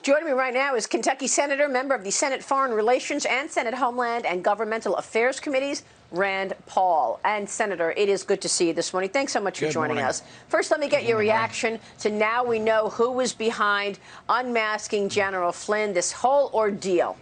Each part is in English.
Joining me right now is Kentucky Senator, member of the Senate Foreign Relations and Senate Homeland and Governmental Affairs Committees, Rand Paul. And Senator, it is good to see you this morning. Thanks so much for joining us. First, let me get your reaction to now we know who was behind unmasking General Flynn, this whole ordeal.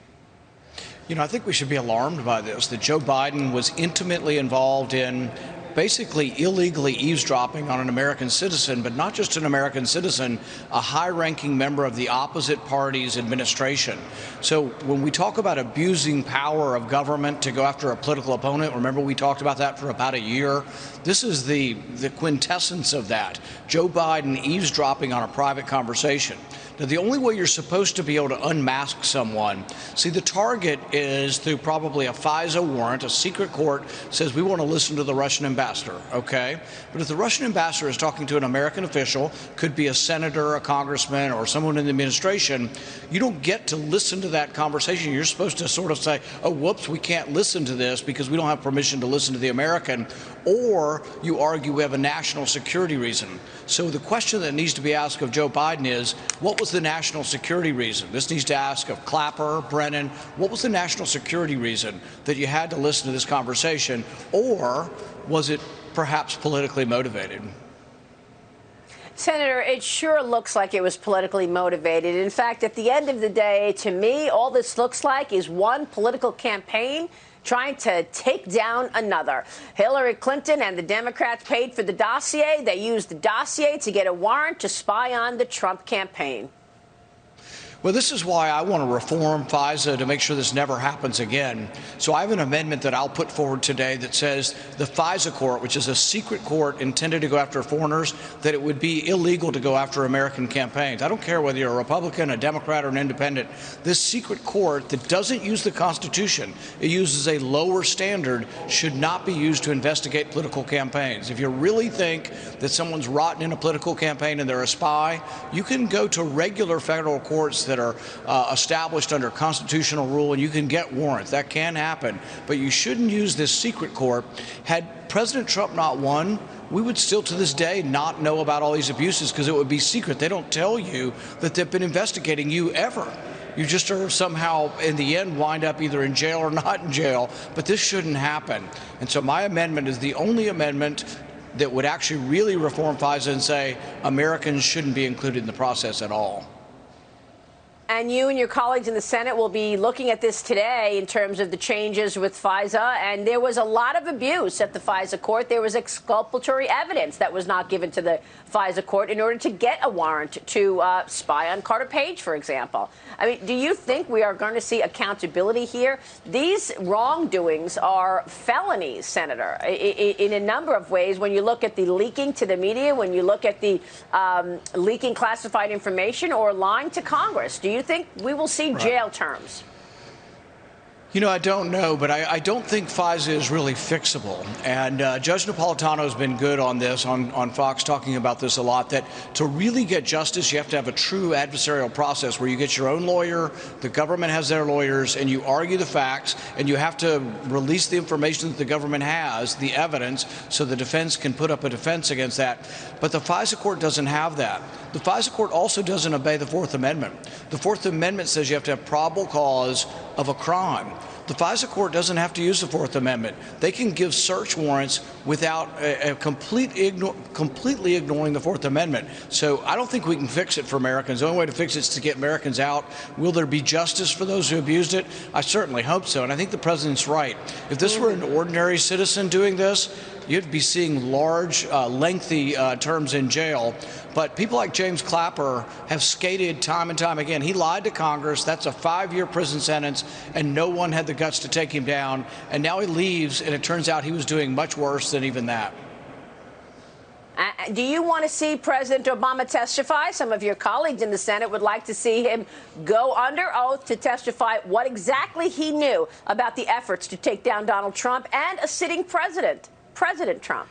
You know, I think we should be alarmed by this, that Joe Biden was intimately involved in basically illegally eavesdropping on an American citizen, but not just an American citizen, a high-ranking member of the opposite party's administration. So when we talk about abusing power of government to go after a political opponent, remember we talked about that for about a year? This is the quintessence of that. Joe Biden eavesdropping on a private conversation. Now, the only way you're supposed to be able to unmask someone, see, the target is through probably a FISA warrant. A secret court says we want to listen to the Russian ambassador, okay? But if the Russian ambassador is talking to an American official, could be a senator, a congressman, or someone in the administration, you don't get to listen to that conversation. You're supposed to sort of say, oh, whoops, we can't listen to this because we don't have permission to listen to the American, or you argue we have a national security reason. So the question that needs to be asked of Joe Biden is, what was the national security reason? This needs to ask of Clapper, Brennan, what was the national security reason that you had to listen to this conversation, or was it perhaps politically motivated? Senator, it sure looks like it was politically motivated. In fact, at the end of the day, to me, all this looks like is one political campaign trying to take down another. Hillary Clinton and the Democrats paid for the dossier. They used the dossier to get a warrant to spy on the Trump campaign. Well, this is why I want to reform FISA to make sure this never happens again. So I have an amendment that I'll put forward today that says the FISA court, which is a secret court intended to go after foreigners, that it would be illegal to go after American campaigns. I don't care whether you're a Republican, a Democrat, or an independent. This secret court that doesn't use the Constitution, it uses a lower standard, should not be used to investigate political campaigns. If you really think that someone's rotten in a political campaign and they're a spy, you can go to regular federal courts that are established under constitutional rule, and you can get warrants. That can happen, but you shouldn't use this secret court. Had President Trump not won, we would still to this day not know about all these abuses because it would be secret. They don't tell you that they've been investigating you ever. You just are somehow, in the end, wind up either in jail or not in jail, but this shouldn't happen. And so my amendment is the only amendment that would actually really reform FISA and say Americans shouldn't be included in the process at all. And you and your colleagues in the Senate will be looking at this today in terms of the changes with FISA. And there was a lot of abuse at the FISA court. There was exculpatory evidence that was not given to the FISA court in order to get a warrant to spy on Carter Page, for example. I mean, do you think we are going to see accountability here? These wrongdoings are felonies, Senator, in a number of ways. When you look at the leaking to the media, when you look at the leaking classified information or lying to Congress, do you think we will see jail terms? You know, I don't know, but I don't think FISA is really fixable. And Judge Napolitano has been good on this, on Fox, talking about this a lot, that to really get justice, you have to have a true adversarial process where you get your own lawyer, the government has their lawyers, and you argue the facts, and you have to release the information that the government has, the evidence, so the defense can put up a defense against that. But the FISA court doesn't have that. The FISA court also doesn't obey the Fourth Amendment. The Fourth Amendment says you have to have probable cause of a crime. The FISA court doesn't have to use the Fourth Amendment. They can give search warrants without completely ignoring the Fourth Amendment. So I don't think we can fix it for Americans. The only way to fix it is to get Americans out. Will there be justice for those who abused it? I certainly hope so. And I think the president's right. If this were an ordinary citizen doing this, you'd be seeing large, lengthy terms in jail. But people like James Clapper have skated time and time again. He lied to Congress. That's a 5-year prison sentence, and no one had the guts to take him down. And now he leaves, and it turns out he was doing much worse than even that. Do you want to see President Obama testify? Some of your colleagues in the Senate would like to see him go under oath to testify what exactly he knew about the efforts to take down Donald Trump and a sitting president, President Trump.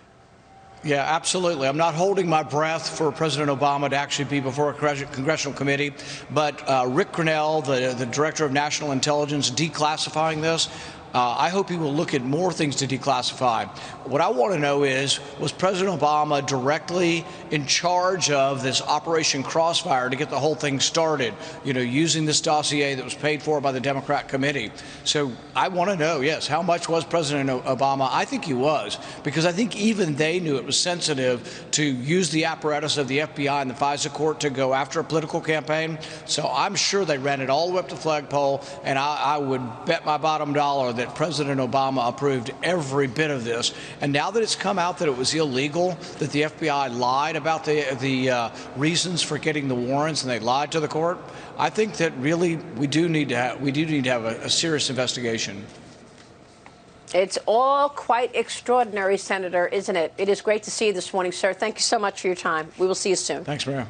Yeah, absolutely. I'm not holding my breath for President Obama to actually be before a congressional committee, but Rick Grinnell, the director of national intelligence, declassifying this, I hope he will look at more things to declassify. What I want to know is, was President Obama directly in charge of this Operation Crossfire to get the whole thing started, using this dossier that was paid for by the Democrat committee? So I want to know, yes, how much was President Obama? I think he was, because I think even they knew it was sensitive to use the apparatus of the FBI and the FISA court to go after a political campaign. So I'm sure they ran it all the way up to the flagpole, and I would bet my bottom dollar that President Obama approved every bit of this. And now that it's come out that it was illegal, that the FBI lied about the reasons for getting the warrants, and they lied to the court, I think that really we do need to have a serious investigation. It's all quite extraordinary, Senator, isn't it? It is great to see you this morning, sir. Thank you so much for your time. We will see you soon. Thanks, Mayor.